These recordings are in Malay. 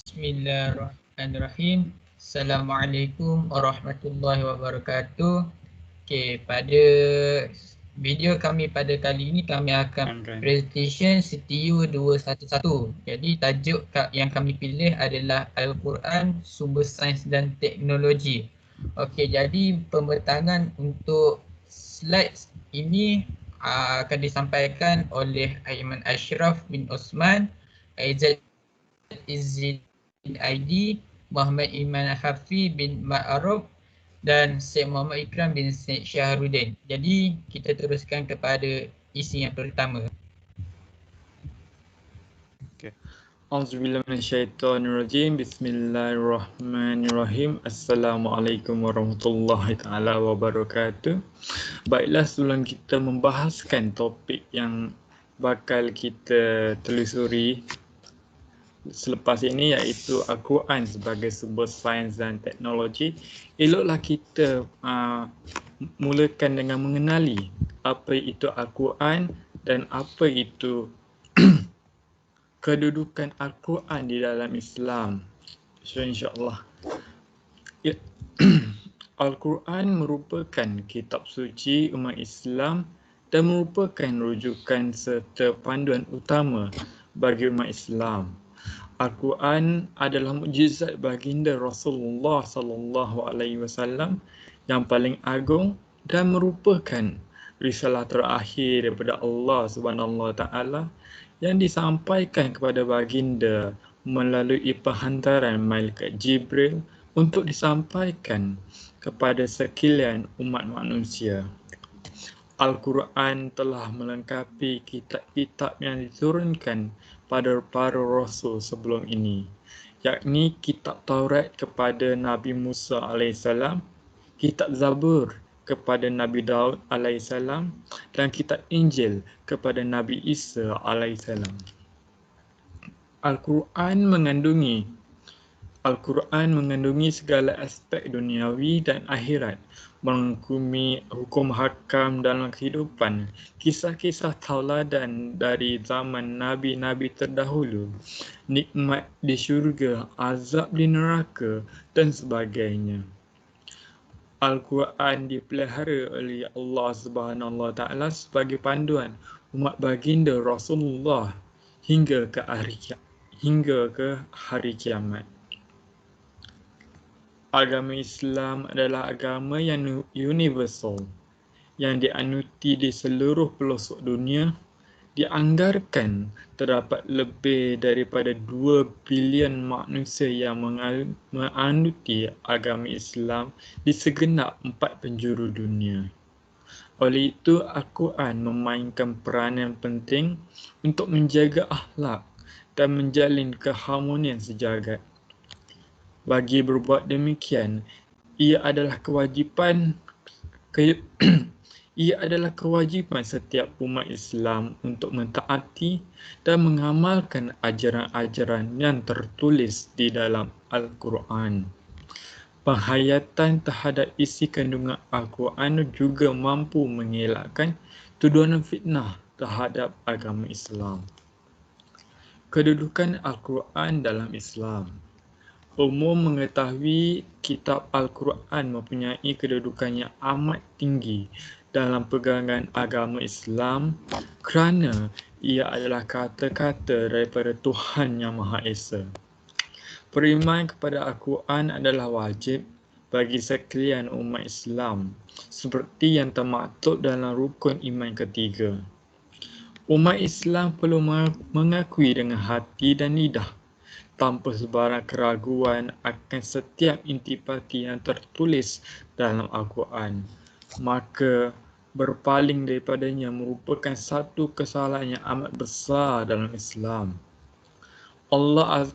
Bismillahirrahmanirrahim. Assalamualaikum warahmatullahi wabarakatuh. Okey, pada video kami pada kali ini kami akan presentation CTU 211. Jadi tajuk yang kami pilih adalah Al-Quran, Sumber Sains dan Teknologi. Okey, jadi pembentangan untuk slides ini akan disampaikan oleh Aiman Ashraf bin Osman, Aizat Izzin ID, Muhammad Iman Hafi bin Ma'aruf dan Syed Muhammad Ikram bin Syed Syahrudin. Jadi kita teruskan kepada isi yang pertama. Auzubillahi minasyaitonirrajim. Bismillahirrahmanirrahim. Assalamualaikum warahmatullahi taala wabarakatuh. Baiklah, sebelum kita membahaskan topik yang bakal kita telusuri selepas ini, iaitu Al-Quran sebagai sumber sains dan teknologi, eloklah kita mulakan dengan mengenali apa itu Al-Quran dan apa itu kedudukan Al-Quran di dalam Islam. So, insyaAllah. Al-Quran merupakan kitab suci umat Islam dan merupakan rujukan serta panduan utama bagi umat Islam. Al-Quran adalah mukjizat baginda Rasulullah SAW yang paling agung dan merupakan risalah terakhir daripada Allah SWT yang disampaikan kepada baginda melalui perhantaran malaikat Jibril untuk disampaikan kepada sekalian umat manusia. Al-Quran telah melengkapi kitab-kitab yang diturunkan pada para rasul sebelum ini, yakni kitab Taurat kepada Nabi Musa AS, kitab Zabur kepada Nabi Daud AS dan kitab Injil kepada Nabi Isa AS. Al-Quran mengandungi segala aspek duniawi dan akhirat, merangkumi hukum hakam dalam kehidupan, kisah-kisah tauladan dari zaman nabi-nabi terdahulu, nikmat di syurga, azab di neraka dan sebagainya. Al-Quran dipelihara oleh Allah SWT sebagai panduan umat baginda Rasulullah hingga ke hari kiamat. Agama Islam adalah agama yang universal, yang dianuti di seluruh pelosok dunia. Dianggarkan terdapat lebih daripada 2 bilion manusia yang menganuti agama Islam di segenap 4 penjuru dunia. Oleh itu, Al-Quran memainkan peranan penting untuk menjaga akhlak dan menjalin keharmonian sejagat. Bagi berbuat demikian, ia adalah kewajipan setiap umat Islam untuk mentaati dan mengamalkan ajaran-ajaran yang tertulis di dalam Al-Quran. Penghayatan terhadap isi kandungan Al-Quran juga mampu mengelakkan tuduhan fitnah terhadap agama Islam. Kedudukan Al-Quran dalam Islam. Umum mengetahui kitab Al-Quran mempunyai kedudukan yang amat tinggi dalam pegangan agama Islam kerana ia adalah kata-kata daripada Tuhan Yang Maha Esa. Beriman kepada Al-Quran adalah wajib bagi sekalian umat Islam seperti yang termaktub dalam rukun iman ketiga. Umat Islam perlu mengakui dengan hati dan lidah tanpa sebarang keraguan akan setiap intipati yang tertulis dalam Al-Quran. Maka berpaling daripadanya merupakan satu kesalahan yang amat besar dalam Islam. Allah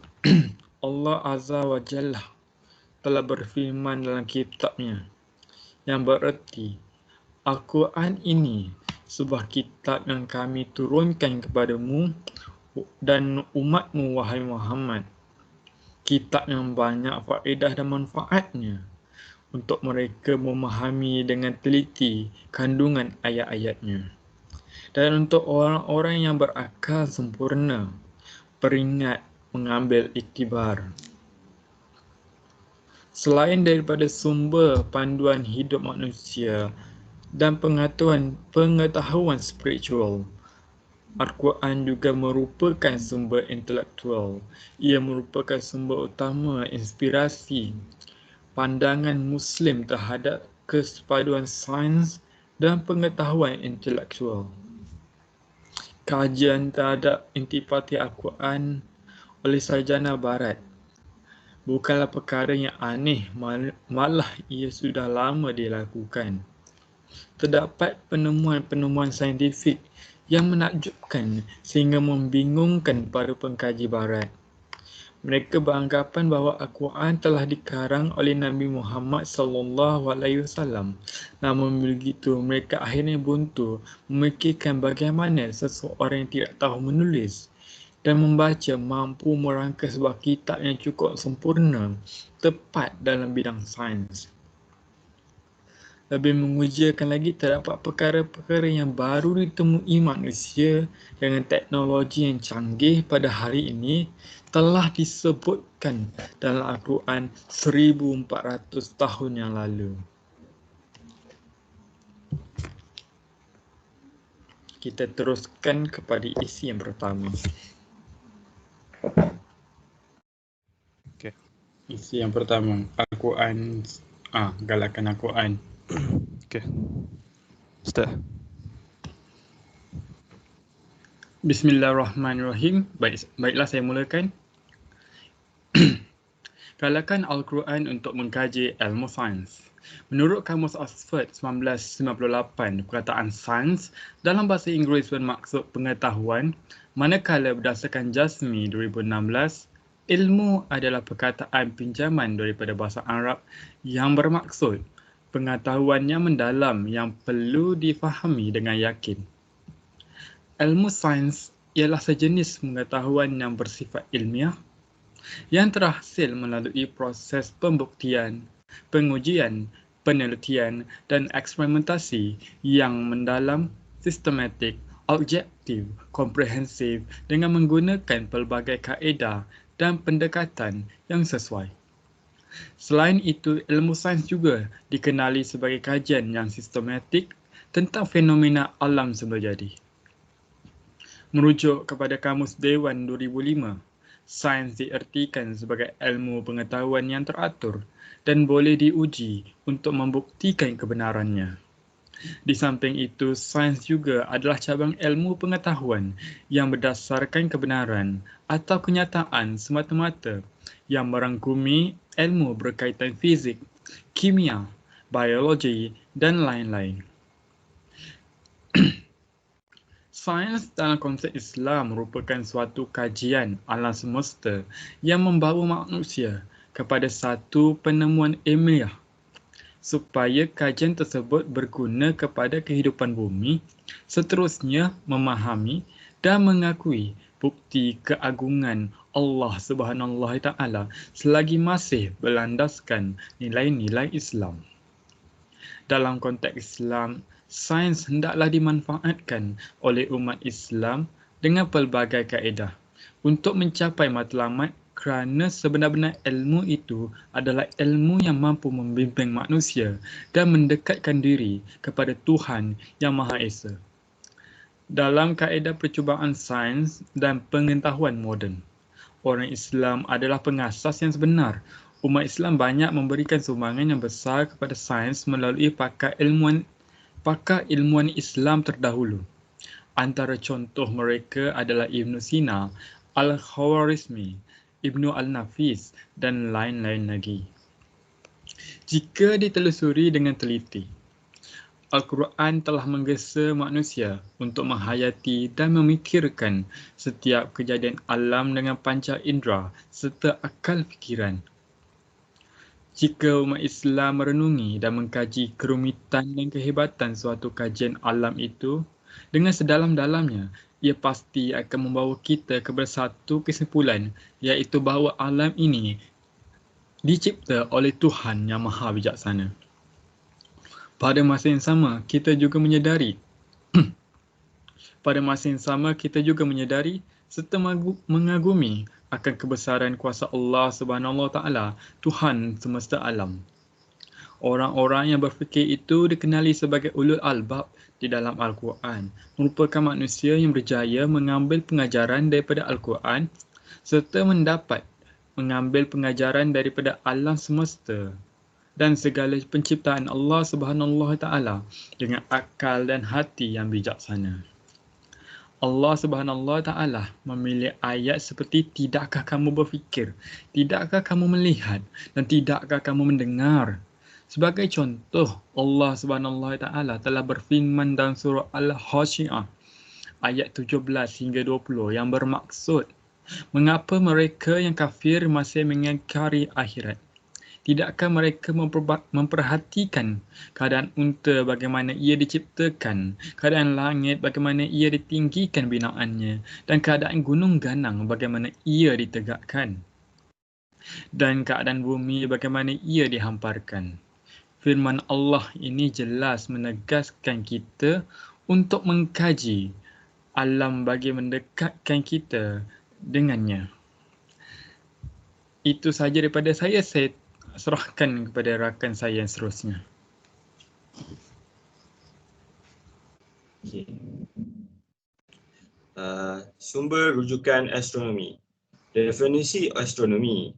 Azza wa Jalla telah berfirman dalam kitabnya yang bererti, Al-Quran ini sebuah kitab yang kami turunkan kepadamu dan umatmu wahai Muhammad, kitab yang banyak faedah dan manfaatnya untuk mereka memahami dengan teliti kandungan ayat-ayatnya, dan untuk orang-orang yang berakal sempurna, peringat mengambil iktibar. Selain daripada sumber panduan hidup manusia dan pengetahuan spiritual, Al-Quran juga merupakan sumber intelektual. Ia merupakan sumber utama inspirasi pandangan Muslim terhadap kesepaduan sains dan pengetahuan intelektual. Kajian terhadap intipati Al-Quran oleh sarjana Barat bukanlah perkara yang aneh, malah ia sudah lama dilakukan. Terdapat penemuan-penemuan saintifik yang menakjubkan sehingga membingungkan para pengkaji Barat. Mereka beranggapan bahawa Al-Quran telah dikarang oleh Nabi Muhammad SAW. Namun begitu, mereka akhirnya buntu memikirkan bagaimana seseorang yang tidak tahu menulis dan membaca mampu merangka sebuah kitab yang cukup sempurna, tepat dalam bidang sains. Lebih mengujakan lagi, terdapat perkara-perkara yang baru ditemui manusia dengan teknologi yang canggih pada hari ini telah disebutkan dalam Al-Quran 1400 tahun yang lalu. Kita teruskan kepada isi yang pertama. Okay. Isi yang pertama, Al-Quran, galakan Al-Quran. Okay. Start. Bismillahirrahmanirrahim. Baiklah saya mulakan. Galakan Al-Quran untuk mengkaji ilmu sains. Menurut Kamus Oxford 1998, perkataan sains dalam bahasa Inggeris bermaksud pengetahuan, manakala berdasarkan Jasmi 2016, ilmu adalah perkataan pinjaman daripada bahasa Arab yang bermaksud pengetahuan yang mendalam yang perlu difahami dengan yakin. Ilmu sains ialah sejenis pengetahuan yang bersifat ilmiah yang terhasil melalui proses pembuktian, pengujian, penelitian dan eksperimentasi yang mendalam, sistematik, objektif, komprehensif dengan menggunakan pelbagai kaedah dan pendekatan yang sesuai. Selain itu, ilmu sains juga dikenali sebagai kajian yang sistematik tentang fenomena alam semula jadi. Merujuk kepada Kamus Dewan 2005, sains diertikan sebagai ilmu pengetahuan yang teratur dan boleh diuji untuk membuktikan kebenarannya. Di samping itu, sains juga adalah cabang ilmu pengetahuan yang berdasarkan kebenaran atau kenyataan semata-mata yang merangkumi ilmu berkaitan fizik, kimia, biologi dan lain-lain. Sains dalam konsep Islam merupakan suatu kajian alam semesta yang membawa manusia kepada satu penemuan ilmiah supaya kajian tersebut berguna kepada kehidupan bumi, seterusnya memahami dan mengakui bukti keagungan Allah Subhanahu Wa Taala selagi masih berlandaskan nilai-nilai Islam. Dalam konteks Islam, sains hendaklah dimanfaatkan oleh umat Islam dengan pelbagai kaedah untuk mencapai matlamat, kerana sebenar-benar ilmu itu adalah ilmu yang mampu membimbing manusia dan mendekatkan diri kepada Tuhan Yang Maha Esa. Dalam kaedah percubaan sains dan pengetahuan moden, orang Islam adalah pengasas yang sebenar. Umat Islam banyak memberikan sumbangan yang besar kepada sains melalui pakar ilmuwan Islam terdahulu. Antara contoh mereka adalah Ibn Sina, Al-Khawarizmi, Ibnu Al-Nafis dan lain-lain lagi. Jika ditelusuri dengan teliti, Al-Quran telah menggesa manusia untuk menghayati dan memikirkan setiap kejadian alam dengan panca indera serta akal fikiran. Jika umat Islam merenungi dan mengkaji kerumitan dan kehebatan suatu kajian alam itu, dengan sedalam-dalamnya, ia pasti akan membawa kita kepada satu kesimpulan, iaitu bahawa alam ini dicipta oleh Tuhan Yang Maha Bijaksana. Pada masa yang sama, kita juga menyedari serta mengagumi akan kebesaran kuasa Allah Subhanahu Wa Taala, Tuhan semesta alam. Orang-orang yang berfikir itu dikenali sebagai ulul albab di dalam Al-Quran, merupakan manusia yang berjaya mengambil pengajaran daripada Al-Quran serta mengambil pengajaran daripada alam semesta dan segala penciptaan Allah Subhanahu Wa Taala dengan akal dan hati yang bijaksana. Allah Subhanahu Wa Taala memilih ayat seperti tidakkah kamu berfikir, tidakkah kamu melihat dan tidakkah kamu mendengar. Sebagai contoh, Allah Subhanahu Wa Taala telah berfirman dalam surah Al-Hasyiah ayat 17 hingga 20 yang bermaksud, mengapa mereka yang kafir masih mengingkari akhirat? Tidakkah mereka memperhatikan keadaan unta bagaimana ia diciptakan, keadaan langit bagaimana ia ditinggikan binaannya, dan keadaan gunung ganang bagaimana ia ditegakkan, dan keadaan bumi bagaimana ia dihamparkan. Firman Allah ini jelas menegaskan kita untuk mengkaji alam bagi mendekatkan kita dengannya. Itu sahaja daripada saya serahkan kepada rakan saya yang seterusnya. Okay. Sumber rujukan astronomi. Definisi astronomi.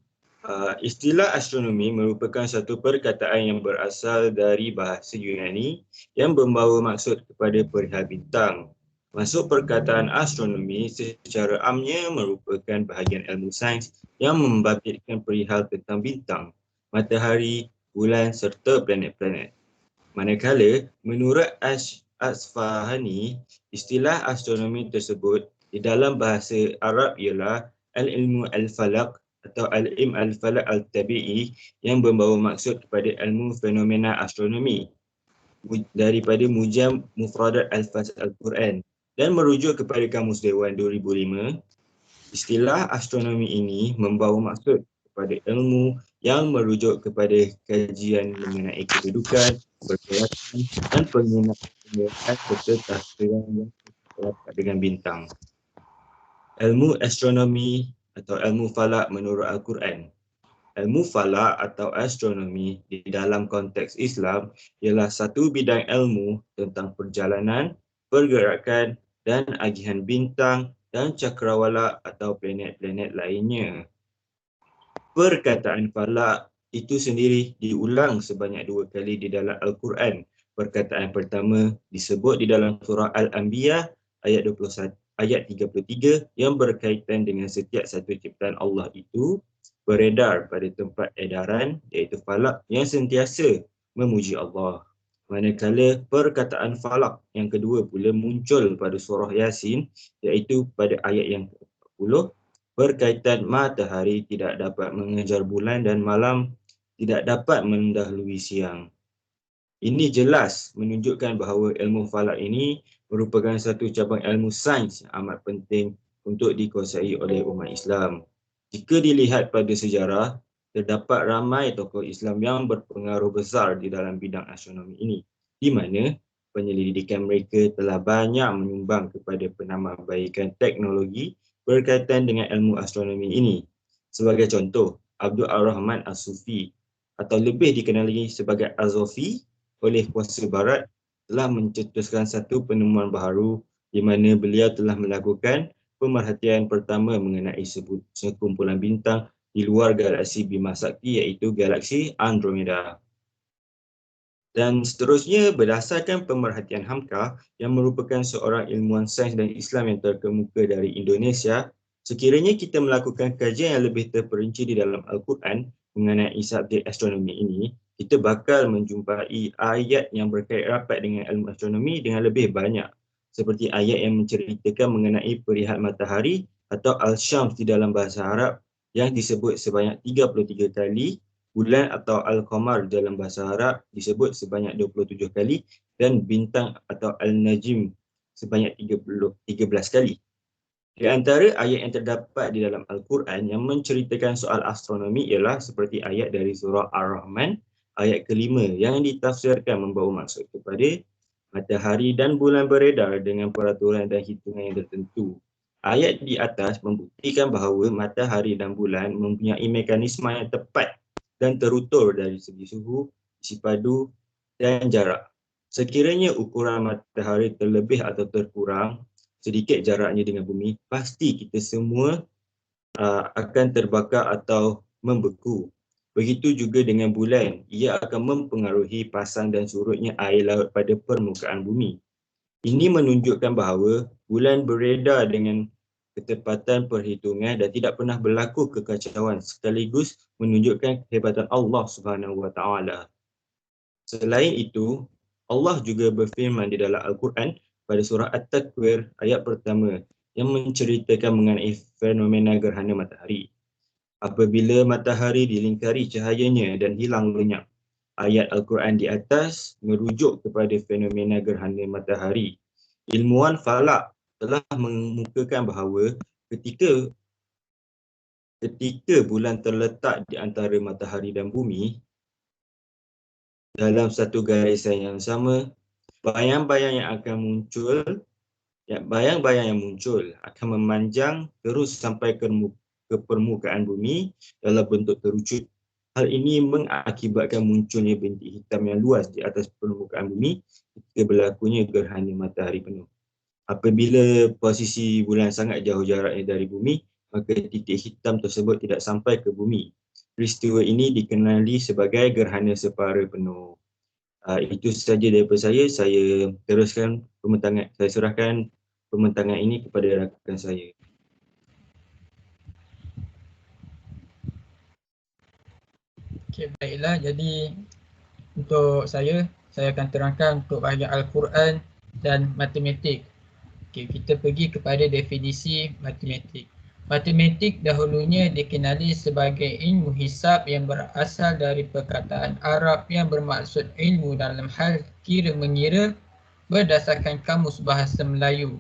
Istilah astronomi merupakan satu perkataan yang berasal dari bahasa Yunani yang membawa maksud kepada perihal bintang. Maksud perkataan astronomi secara amnya merupakan bahagian ilmu sains yang membabitkan perihal tentang bintang, matahari, bulan serta planet-planet. Manakala, menurut Asfahani, istilah astronomi tersebut di dalam bahasa Arab ialah al-ilmu al-falaq atau al-ilm al-falaq al-tabi'i yang membawa maksud kepada ilmu fenomena astronomi daripada Mujam Mufradat Al-Faz Al-Quran dan merujuk kepada Kamus Dewan 2005. Istilah astronomi ini membawa maksud kepada ilmu yang merujuk kepada kajian mengenai kedudukan, pergerakan dan penggunaan serta tafsiran yang terkait dengan bintang. Ilmu astronomi atau ilmu falak menurut Al-Quran. Ilmu falak atau astronomi di dalam konteks Islam ialah satu bidang ilmu tentang perjalanan, pergerakan dan agihan bintang dan cakrawala atau planet-planet lainnya. Perkataan falak itu sendiri diulang sebanyak 2 kali di dalam Al-Quran. Perkataan pertama disebut di dalam surah Al-Anbiya ayat 21, ayat 33 yang berkaitan dengan setiap satu ciptaan Allah itu beredar pada tempat edaran iaitu falak yang sentiasa memuji Allah. Manakala perkataan falak yang kedua pula muncul pada surah Yasin iaitu pada ayat yang ke-40 berkaitan matahari tidak dapat mengejar bulan dan malam tidak dapat mendahului siang. Ini jelas menunjukkan bahawa ilmu falak ini merupakan satu cabang ilmu sains yang amat penting untuk dikuasai oleh umat Islam. Jika dilihat pada sejarah, terdapat ramai tokoh Islam yang berpengaruh besar di dalam bidang astronomi ini, di mana penyelidikan mereka telah banyak menyumbang kepada penambahbaikan teknologi berkaitan dengan ilmu astronomi ini. Sebagai contoh, Abdul Ar-Rahman As-Sufi atau lebih dikenali sebagai Az-Zofi oleh kuasa barat telah mencetuskan satu penemuan baharu di mana beliau telah melakukan pemerhatian pertama mengenai sekumpulan bintang di luar galaksi Bima Sakti iaitu galaksi Andromeda. Dan seterusnya, berdasarkan pemerhatian Hamka yang merupakan seorang ilmuwan sains dan Islam yang terkemuka dari Indonesia, sekiranya kita melakukan kajian yang lebih terperinci di dalam Al-Quran mengenai subjek astronomi ini, kita bakal menjumpai ayat yang berkait rapat dengan ilmu astronomi dengan lebih banyak. Seperti ayat yang menceritakan mengenai perihal matahari atau Al-Syams di dalam bahasa Arab yang disebut sebanyak 33 kali, bulan atau Al-Qamar dalam bahasa Arab disebut sebanyak 27 kali dan bintang atau Al-Najm sebanyak 13 kali. Di antara ayat yang terdapat di dalam Al-Quran yang menceritakan soal astronomi ialah seperti ayat dari surah Ar-Rahman ayat ke-5 yang ditafsirkan membawa maksud kepada matahari dan bulan beredar dengan peraturan dan hitungan yang tertentu. Ayat di atas membuktikan bahawa matahari dan bulan mempunyai mekanisme yang tepat dan terutur dari segi suhu, isi padu dan jarak. Sekiranya ukuran matahari terlebih atau terkurang sedikit jaraknya dengan bumi, pasti kita semua akan terbakar atau membeku. Begitu juga dengan bulan, ia akan mempengaruhi pasang dan surutnya air laut pada permukaan bumi. Ini menunjukkan bahawa bulan beredar dengan ketepatan perhitungan dan tidak pernah berlaku kekacauan, sekaligus menunjukkan kehebatan Allah Subhanahu Wa Taala. Selain itu, Allah juga berfirman di dalam Al-Quran pada surah At-Takwir ayat pertama yang menceritakan mengenai fenomena gerhana matahari. Apabila matahari dilingkari cahayanya dan hilang lenyap. Ayat Al-Quran di atas merujuk kepada fenomena gerhana matahari. Ilmuwan falak telah mengemukakan bahawa ketika bulan terletak di antara matahari dan bumi dalam satu garisan yang sama, bayang-bayang yang muncul akan memanjang terus sampai ke permukaan bumi dalam bentuk kerucut. Hal ini mengakibatkan munculnya bintik hitam yang luas di atas permukaan bumi ketika berlakunya gerhana matahari penuh. Apabila posisi bulan sangat jauh jaraknya dari bumi, maka titik hitam tersebut tidak sampai ke bumi. Peristiwa ini dikenali sebagai gerhana separa penuh. Itu sahaja daripada saya. Saya teruskan pembentangan. Saya serahkan pembentangan ini kepada rakan saya. Okey, baiklah. Jadi untuk saya akan terangkan untuk bahagian Al-Quran dan matematik. Okey, kita pergi kepada definisi matematik. Matematik dahulunya dikenali sebagai ilmu hisab yang berasal dari perkataan Arab yang bermaksud ilmu dalam hal kira-mengira berdasarkan kamus bahasa Melayu.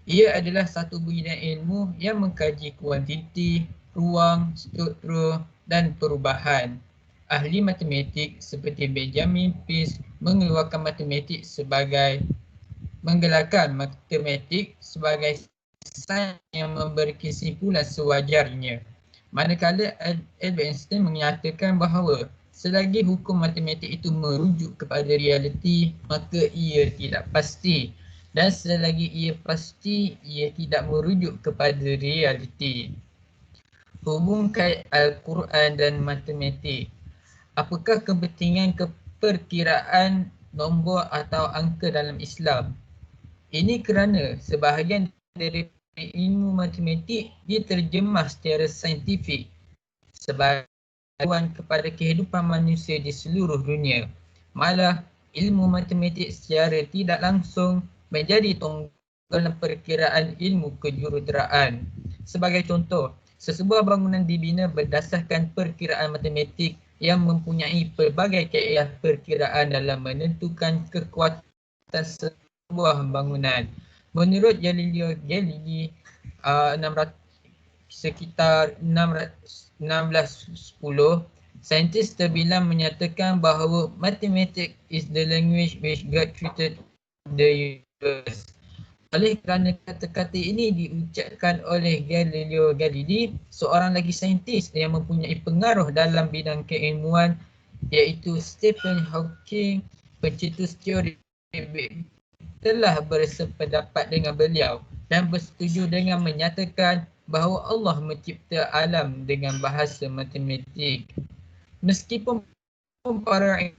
Ia adalah satu bidang ilmu yang mengkaji kuantiti, ruang, struktur dan perubahan. Ahli matematik seperti Benjamin Peirce menggelarkan matematik sebagai sains yang memberi kesimpulan sewajarnya. Manakala Albert Einstein menyatakan bahawa selagi hukum matematik itu merujuk kepada realiti, maka ia tidak pasti. Dan selagi ia pasti, ia tidak merujuk kepada realiti. Hubungkan Al-Quran dan matematik. Apakah kepentingan perkiraan nombor atau angka dalam Islam? Ini kerana sebahagian dari ilmu matematik diterjemah secara saintifik sebagai bantuan kepada kehidupan manusia di seluruh dunia. Malah, ilmu matematik secara tidak langsung menjadi tonggalan perkiraan ilmu kejuruteraan. Sebagai contoh, sesebuah bangunan dibina berdasarkan perkiraan matematik yang mempunyai pelbagai kaedah perkiraan dalam menentukan kekuatan sebuah bangunan. Menurut Galileo Galilei, sekitar 1610, saintis terbilang menyatakan bahawa mathematics is the language which God created the universe. Oleh kerana kata-kata ini diucapkan oleh Galileo Galilei, seorang lagi saintis yang mempunyai pengaruh dalam bidang keilmuan iaitu Stephen Hawking, pencetus teori Big Bang, telah bersependapat dengan beliau dan bersetuju dengan menyatakan bahawa Allah mencipta alam dengan bahasa matematik. Meskipun para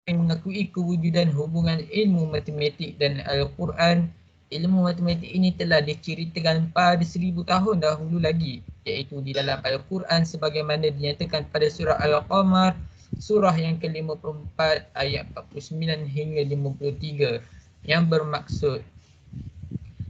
yang mengakui kewujudan hubungan ilmu matematik dan Al-Quran, ilmu matematik ini telah diceritakan pada 1000 tahun dahulu lagi, iaitu di dalam Al-Quran sebagaimana dinyatakan pada surah Al-Qamar, surah yang ke-54 ayat 49 hingga 53, yang bermaksud,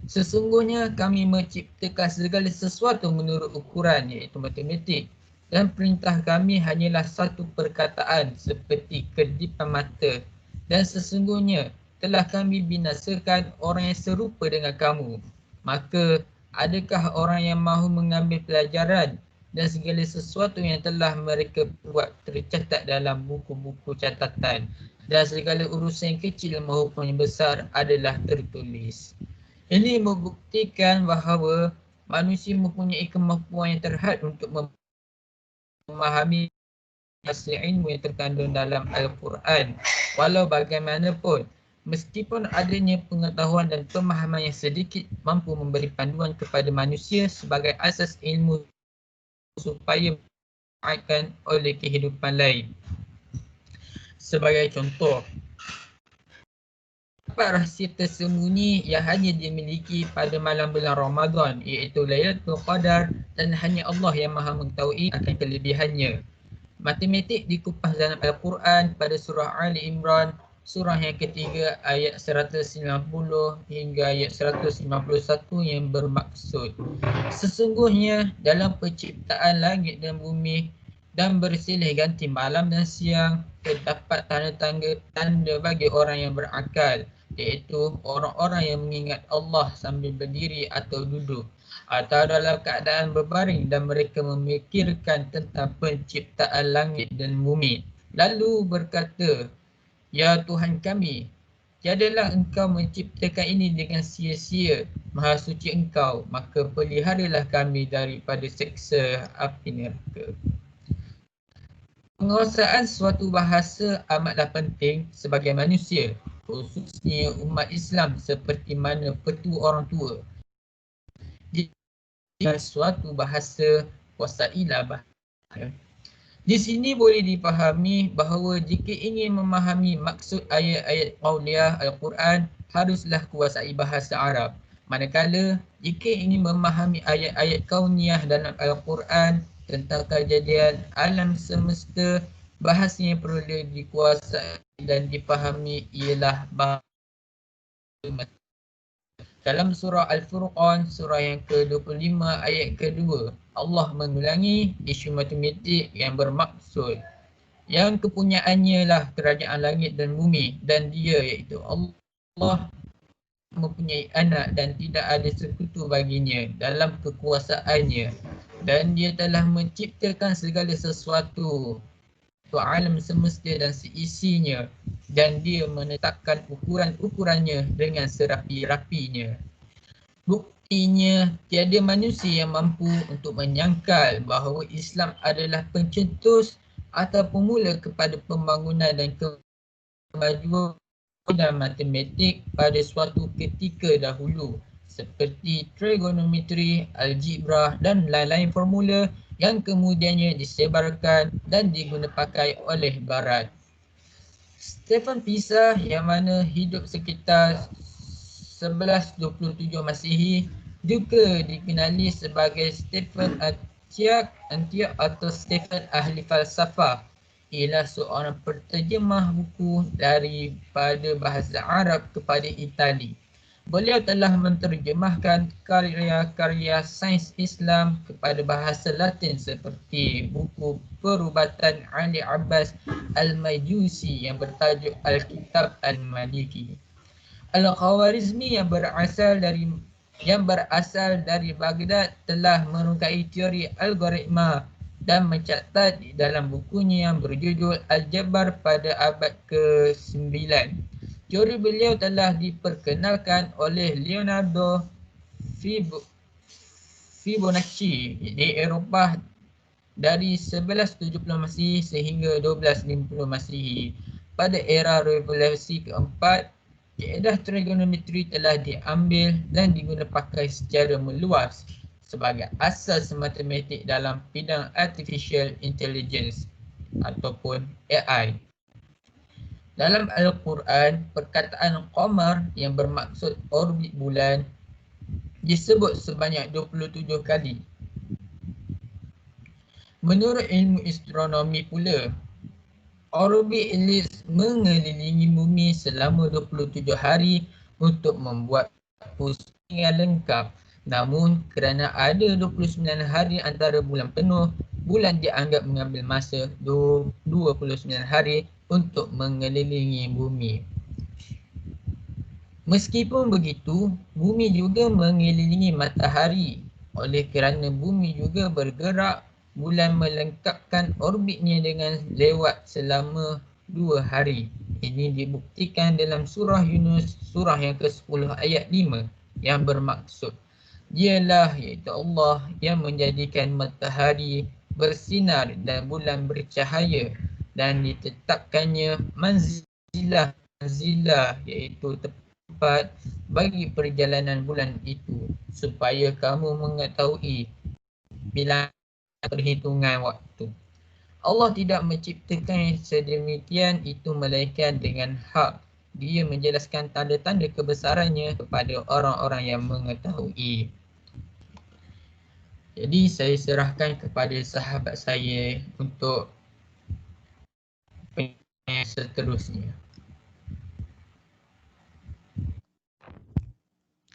sesungguhnya kami menciptakan segala sesuatu menurut ukuran, iaitu matematik, dan perintah kami hanyalah satu perkataan seperti kedipan mata, dan sesungguhnya telah kami binasakan orang yang serupa dengan kamu. Maka adakah orang yang mahu mengambil pelajaran dan segala sesuatu yang telah mereka buat tercatat dalam buku-buku catatan, dan segala urusan yang kecil maupun yang besar adalah tertulis. Ini membuktikan bahawa manusia mempunyai kemampuan yang terhad untuk memahami hasil ilmu yang terkandung dalam Al-Quran. Walau bagaimanapun, meskipun adanya pengetahuan dan pemahaman yang sedikit mampu memberi panduan kepada manusia sebagai asas ilmu supaya akan oleh kehidupan lain. Sebagai contoh, apa rahsia tersembunyi yang hanya dimiliki pada malam bulan Ramadan, iaitu Lailatul Qadar, dan hanya Allah yang maha mengetahui akan kelebihannya. Matematik dikupas dalam Al-Quran pada surah Ali Imran, surah yang ketiga ayat 190 hingga ayat 191 yang bermaksud, sesungguhnya dalam penciptaan langit dan bumi dan bersilih ganti malam dan siang terdapat tanda bagi orang yang berakal, iaitu orang-orang yang mengingat Allah sambil berdiri atau duduk atau dalam keadaan berbaring dan mereka memikirkan tentang penciptaan langit dan bumi. Lalu berkata, ya Tuhan kami, tiadalah engkau menciptakan ini dengan sia-sia, maha suci engkau, maka peliharalah kami daripada seksa api neraka. Penguasaan suatu bahasa amatlah penting sebagai manusia, khususnya umat Islam seperti mana petua orang tua. Jika suatu bahasa, kuasailah bahasa. Di sini boleh dipahami bahawa jika ingin memahami maksud ayat-ayat qauliyah Al-Quran, haruslah kuasai bahasa Arab. Manakala jika ingin memahami ayat-ayat kauniyah dalam Al-Quran tentang kejadian alam semesta, bahasa yang perlu dikuasai dan dipahami ialah bahasa. Dalam surah Al-Furqan, surah yang ke-25 ayat ke-2, Allah mengulangi isu matematik yang bermaksud yang kepunyaannya lah kerajaan langit dan bumi, dan dia iaitu Allah mempunyai anak dan tidak ada sekutu baginya dalam kekuasaannya, dan dia telah menciptakan segala sesuatu, alam semesta dan seisinya, dan dia menetapkan ukuran-ukurannya dengan serapi-rapinya. Buktinya, tiada manusia yang mampu untuk menyangkal bahawa Islam adalah pencetus atau pemula kepada pembangunan dan kemajuan dan matematik pada suatu ketika dahulu, seperti trigonometri, algebra dan lain-lain formula yang kemudiannya disebarkan dan digunapakai oleh Barat. Stephen Pisa yang mana hidup sekitar 1127 Masihi juga dikenali sebagai Stephen Antioch atau Stephen Ahli Falsafah, ialah seorang penterjemah buku daripada bahasa Arab kepada Itali. Beliau telah menterjemahkan karya-karya sains Islam kepada bahasa Latin seperti buku perubatan Ali Abbas Al-Majusi yang bertajuk Al-Kitab Al-Maliki. Al-Khawarizmi yang berasal dari Baghdad telah merungkai teori algoritma dan mencatat di dalam bukunya yang berjudul Al-Jabar pada abad ke-9. Teori beliau telah diperkenalkan oleh Leonardo Fibonacci di Eropah dari 1170 Masihi sehingga 1250 Masihi. Pada era revolusi keempat, kaedah trigonometri telah diambil dan digunapakai secara meluas sebagai asas matematik dalam bidang artificial intelligence ataupun AI. Dalam Al-Quran, perkataan qamar yang bermaksud orbit bulan disebut sebanyak 27 kali. Menurut ilmu astronomi pula, orbit elips mengelilingi bumi selama 27 hari untuk membuat pusingan lengkap. Namun kerana ada 29 hari antara bulan penuh, bulan dianggap mengambil masa 29 hari untuk mengelilingi bumi. Meskipun begitu, bumi juga mengelilingi matahari. Oleh kerana bumi juga bergerak, bulan melengkapkan orbitnya dengan lewat selama 2 hari. Ini dibuktikan dalam surah Yunus, surah yang ke-10 ayat 5 yang bermaksud, Dialah iaitu Allah yang menjadikan matahari bersinar dan bulan bercahaya dan ditetapkannya manzilah iaitu tempat bagi perjalanan bulan itu supaya kamu mengetahui bilangan perhitungan waktu. Allah tidak menciptakan sedemikian itu melainkan dengan hak. Dia menjelaskan tanda-tanda kebesarannya kepada orang-orang yang mengetahui. Jadi saya serahkan kepada sahabat saya untuk seterusnya.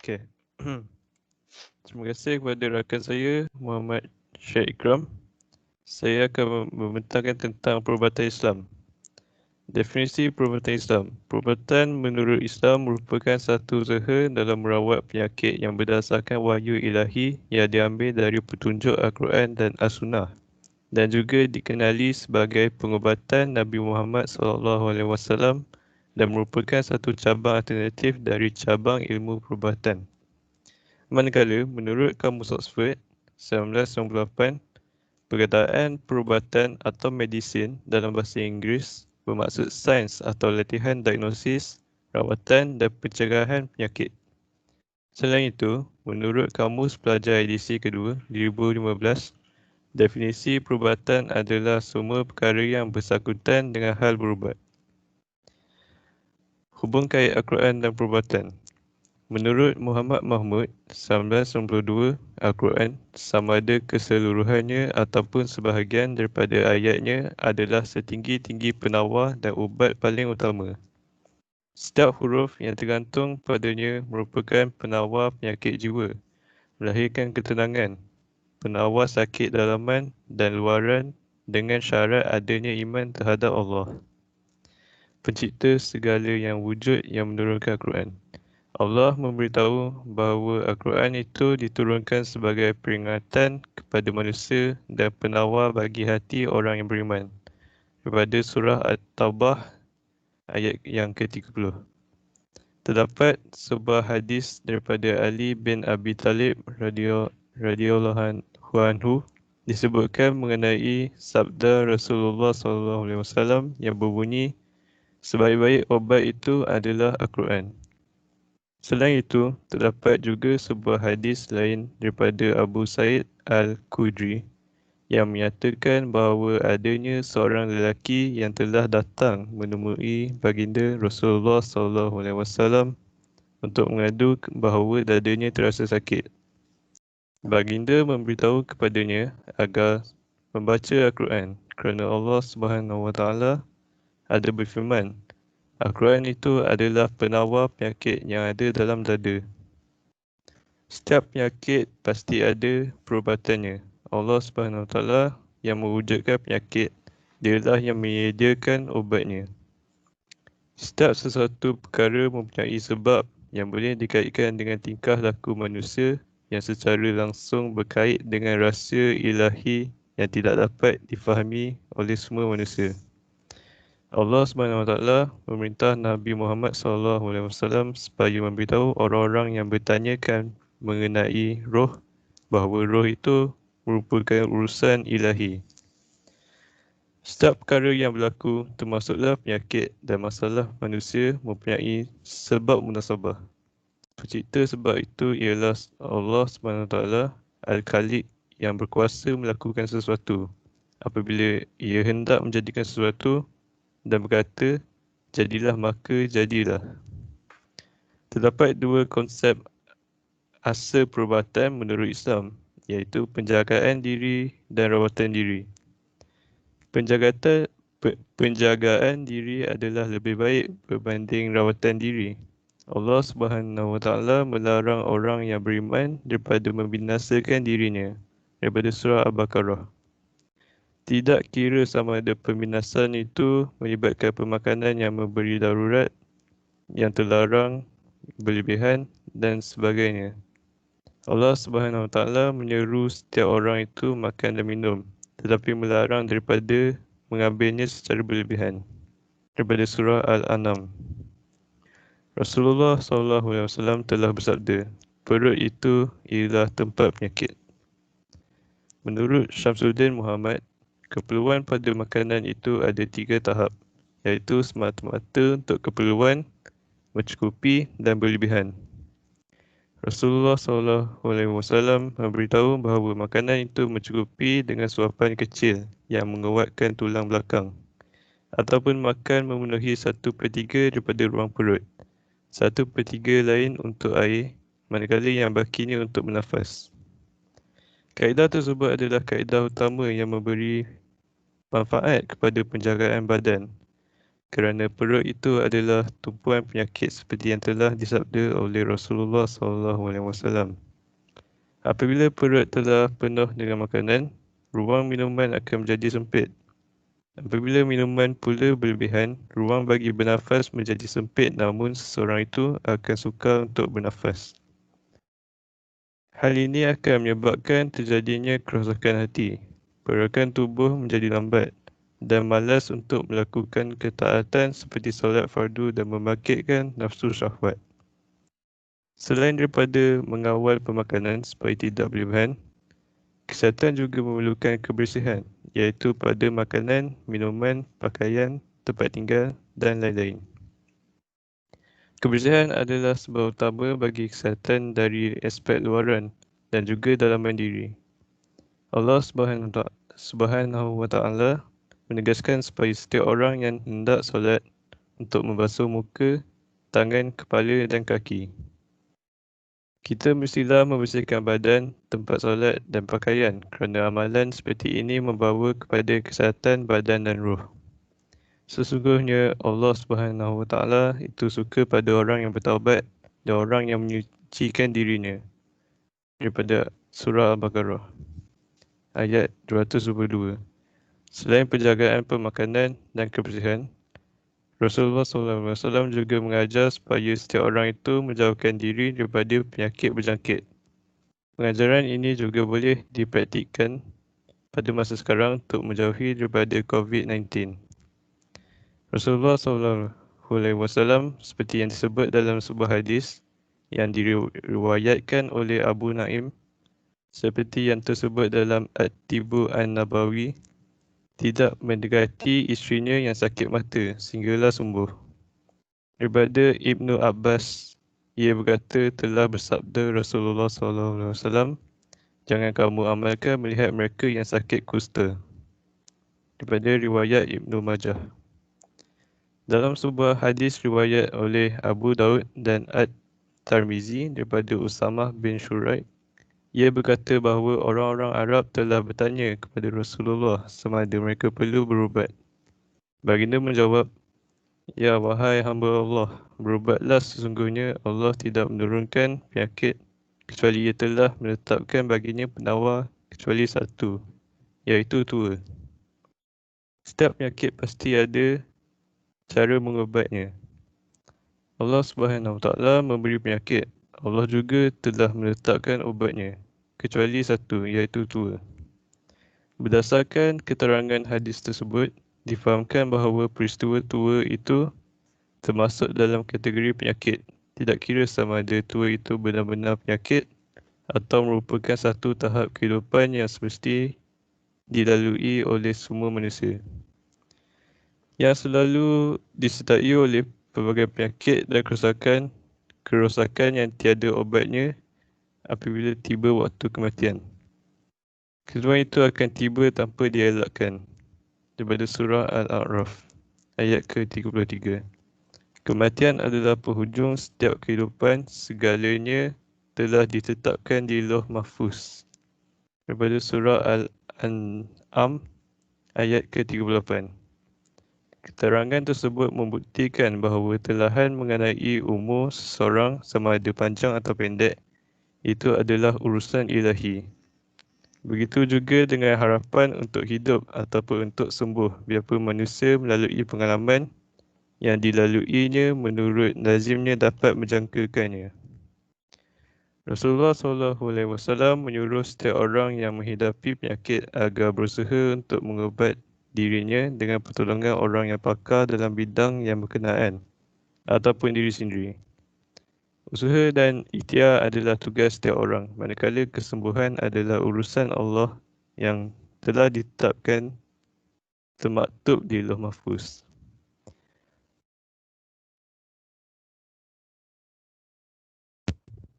Okay. Terima kasih kepada rakan saya Muhammad Syed Ikram. Saya akan membentangkan tentang perubatan Islam. Definisi perubatan Islam. Perubatan menurut Islam merupakan satu usaha dalam merawat penyakit yang berdasarkan wahyu ilahi yang diambil dari petunjuk Al-Quran dan As-Sunnah dan juga dikenali sebagai pengubatan Nabi Muhammad SAW dan merupakan satu cabang alternatif dari cabang ilmu perubatan. Manakala menurut Kamus Oxford 1998, perkataan perubatan atau medicine dalam bahasa Inggeris bermaksud sains atau latihan diagnosis, rawatan dan pencegahan penyakit. Selain itu, menurut Kamus Pelajar edisi kedua 2015, definisi perubatan adalah semua perkara yang bersangkutan dengan hal berubat. Hubung kait Al-Quran dan perubatan. Menurut Muhammad Mahmud 1992, Al-Quran sama ada keseluruhannya ataupun sebahagian daripada ayatnya adalah setinggi-tinggi penawar dan ubat paling utama. Setiap huruf yang tergantung padanya merupakan penawar penyakit jiwa, melahirkan ketenangan, penawar sakit dalaman dan luaran dengan syarat adanya iman terhadap Allah, pencipta segala yang wujud yang menurunkan Al-Quran. Allah memberitahu bahawa Al-Quran itu diturunkan sebagai peringatan kepada manusia dan penawar bagi hati orang yang beriman. Daripada surah At-Taubah ayat yang ke-30. Terdapat sebuah hadis daripada Ali bin Abi Talib radhiyallahu anhu disebutkan mengenai sabda Rasulullah SAW yang berbunyi, sebaik-baik obat itu adalah Al-Quran. Selain itu, terdapat juga sebuah hadis lain daripada Abu Sa'id Al-Khudri yang menyatakan bahawa adanya seorang lelaki yang telah datang menemui baginda Rasulullah SAW untuk mengadu bahawa dadanya terasa sakit. Baginda memberitahu kepadanya agar membaca Al-Quran kerana Allah SWT ada berfirman, Al-Quran itu adalah penawar penyakit yang ada dalam dada. Setiap penyakit pasti ada perubatannya. Allah SWT yang mewujudkan penyakit, Dialah yang menyediakan ubatnya. Setiap sesuatu perkara mempunyai sebab yang boleh dikaitkan dengan tingkah laku manusia yang secara langsung berkait dengan rahsia ilahi yang tidak dapat difahami oleh semua manusia. Allah SWT memerintah Nabi Muhammad SAW supaya memberitahu orang-orang yang bertanyakan mengenai roh bahawa roh itu merupakan urusan ilahi. Setiap perkara yang berlaku termasuklah penyakit dan masalah manusia mempunyai sebab munasabah. Pencipta sebab itu ialah Allah SWT Al-Khaliq yang berkuasa melakukan sesuatu. Apabila ia hendak menjadikan sesuatu dan berkata, jadilah maka jadilah. Terdapat dua konsep asal perubatan menurut Islam, iaitu penjagaan diri dan rawatan diri. Penjagaan diri adalah lebih baik berbanding rawatan diri. Allah SWT melarang orang yang beriman daripada membinasakan dirinya. Daripada surah Al-Baqarah. Tidak kira sama ada pembinasan itu melibatkan pemakanan yang memberi darurat, yang terlarang, berlebihan dan sebagainya. Allah SWT menyeru setiap orang itu makan dan minum, tetapi melarang daripada mengambilnya secara berlebihan. Daripada surah Al-An'am. Rasulullah SAW telah bersabda, perut itu ialah tempat penyakit. Menurut Syamsuddin Muhammad, keperluan pada makanan itu ada 3 tahap, iaitu semata-mata untuk keperluan, mencukupi dan berlebihan. Rasulullah SAW memberitahu bahawa makanan itu mencukupi dengan suapan kecil yang menguatkan tulang belakang, ataupun makan memenuhi 1/3 daripada ruang perut, 1/3 lain untuk air, manakala yang bakinya untuk bernafas. Kaedah tersebut adalah kaedah utama yang memberi manfaat kepada penjagaan badan, kerana perut itu adalah tumpuan penyakit seperti yang telah disabda oleh Rasulullah SAW. Apabila perut telah penuh dengan makanan, ruang minuman akan menjadi sempit. Apabila minuman pula berlebihan, ruang bagi bernafas menjadi sempit, namun seseorang itu akan sukar untuk bernafas. Hal ini akan menyebabkan terjadinya kerosakan hati, pergerakan tubuh menjadi lambat dan malas untuk melakukan ketaatan seperti solat fardu dan membangkitkan nafsu syahwat. Selain daripada mengawal pemakanan supaya tidak berlebihan, kesihatan juga memerlukan kebersihan, iaitu pada makanan, minuman, pakaian, tempat tinggal dan lain-lain. Kebersihan adalah sebab utama bagi kesihatan dari aspek luaran dan juga dalaman diri. Allah Subhanahu wa Ta'ala menegaskan supaya setiap orang yang hendak solat untuk membasuh muka, tangan, kepala dan kaki. Kita mestilah membersihkan badan, tempat solat dan pakaian kerana amalan seperti ini membawa kepada kesihatan badan dan ruh. Sesungguhnya Allah Subhanahu wa Ta'ala itu suka pada orang yang bertaubat dan orang yang menyucikan dirinya. Daripada surah Al-Baqarah ayat 222. Selain penjagaan pemakanan dan kebersihan, Rasulullah SAW juga mengajar supaya setiap orang itu menjauhkan diri daripada penyakit berjangkit. Pengajaran ini juga boleh dipraktikkan pada masa sekarang untuk menjauhi daripada COVID-19. Rasulullah SAW seperti yang disebut dalam sebuah hadis yang diriwayatkan oleh Abu Naim, seperti yang tersebut dalam At-Tibu An-Nabawi, tidak mendekati isterinya yang sakit mata sehinggalah sembuh. Daripada Ibnu Abbas, ia berkata telah bersabda Rasulullah SAW, jangan kamu amalkan melihat mereka yang sakit kusta. Daripada riwayat Ibnu Majah. Dalam sebuah hadis riwayat oleh Abu Daud dan At-Tirmizi daripada Usamah bin Shuraih, ia berkata bahawa orang-orang Arab telah bertanya kepada Rasulullah sama ada mereka perlu berubat. Baginda menjawab, ya wahai hamba Allah, berubatlah, sesungguhnya Allah tidak menurunkan penyakit kecuali ia telah menetapkan baginya penawar kecuali satu, iaitu tua. Setiap penyakit pasti ada cara mengubatnya. Allah Subhanahu wa Ta'ala memberi penyakit. Allah juga telah menetapkan ubatnya, kecuali satu, iaitu tua. Berdasarkan keterangan hadis tersebut, difahamkan bahawa peristiwa tua itu termasuk dalam kategori penyakit. Tidak kira sama ada tua itu benar-benar penyakit atau merupakan satu tahap kehidupan yang semesti dilalui oleh semua manusia, yang selalu disertai oleh pelbagai penyakit dan kerosakan yang tiada obatnya apabila tiba waktu kematian. Kedua itu akan tiba tanpa dielakkan. Daripada surah Al-A'raf ayat ke-33. Kematian adalah penghujung setiap kehidupan, segalanya telah ditetapkan di Lauh Mahfuz. Daripada surah Al-An'am ayat ke-38. Keterangan tersebut membuktikan bahawa telahan mengenai umur seseorang sama ada panjang atau pendek itu adalah urusan ilahi. Begitu juga dengan harapan untuk hidup ataupun untuk sembuh, biarpun manusia melalui pengalaman yang dilaluinya menurut lazimnya dapat menjangkakannya. Rasulullah SAW menyuruh setiap orang yang menghidapi penyakit agar berusaha untuk mengubat dirinya dengan pertolongan orang yang pakar dalam bidang yang berkenaan ataupun diri sendiri. Usaha dan ikhtiar adalah tugas setiap orang, manakala kesembuhan adalah urusan Allah yang telah ditetapkan termaktub di Lauh Mahfuz.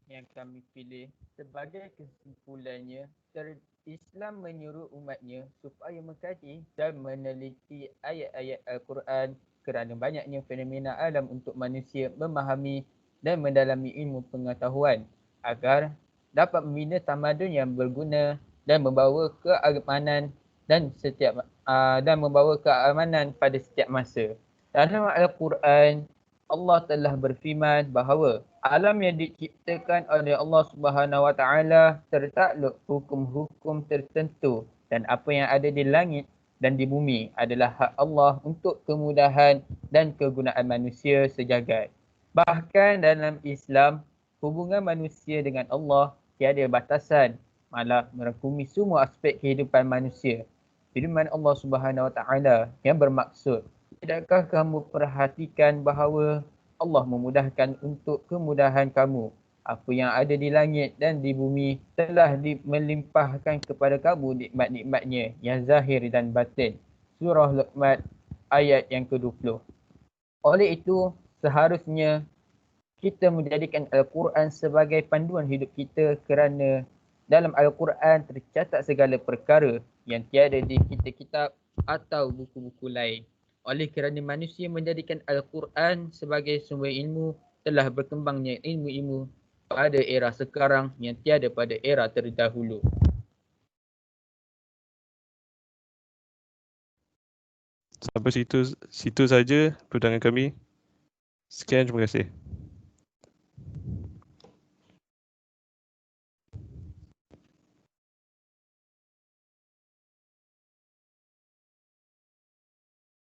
Yang kami pilih sebagai kesimpulannya, Islam menyuruh umatnya supaya mengkaji dan meneliti ayat-ayat Al-Quran kerana banyaknya fenomena alam untuk manusia memahami dan mendalami ilmu pengetahuan agar dapat membina tamadun yang berguna dan membawa keamanan dan membawa keamanan pada setiap masa. Dalam Al-Quran, Allah telah berfirman bahawa alam yang diciptakan oleh Allah Subhanahu Wa Taala tertakluk hukum-hukum tertentu dan apa yang ada di langit dan di bumi adalah hak Allah untuk kemudahan dan kegunaan manusia sejagat. Bahkan dalam Islam, hubungan manusia dengan Allah tiada batasan, malah merangkumi semua aspek kehidupan manusia. Firman Allah Subhanahu Wa Taala yang bermaksud, tidakkah kamu perhatikan bahawa Allah memudahkan untuk kemudahan kamu? Apa yang ada di langit dan di bumi telah melimpahkan kepada kamu nikmat-nikmatnya yang zahir dan batin. Surah Luqman ayat yang ke-20. Oleh itu, seharusnya kita menjadikan Al-Quran sebagai panduan hidup kita kerana dalam Al-Quran tercatat segala perkara yang tiada di kitab-kitab atau buku-buku lain. Oleh kerana manusia menjadikan Al-Quran sebagai sumber ilmu, telah berkembangnya ilmu-ilmu pada era sekarang yang tiada pada era terdahulu. Sampai situ saja pertanyaan kami. Sekian, terima kasih.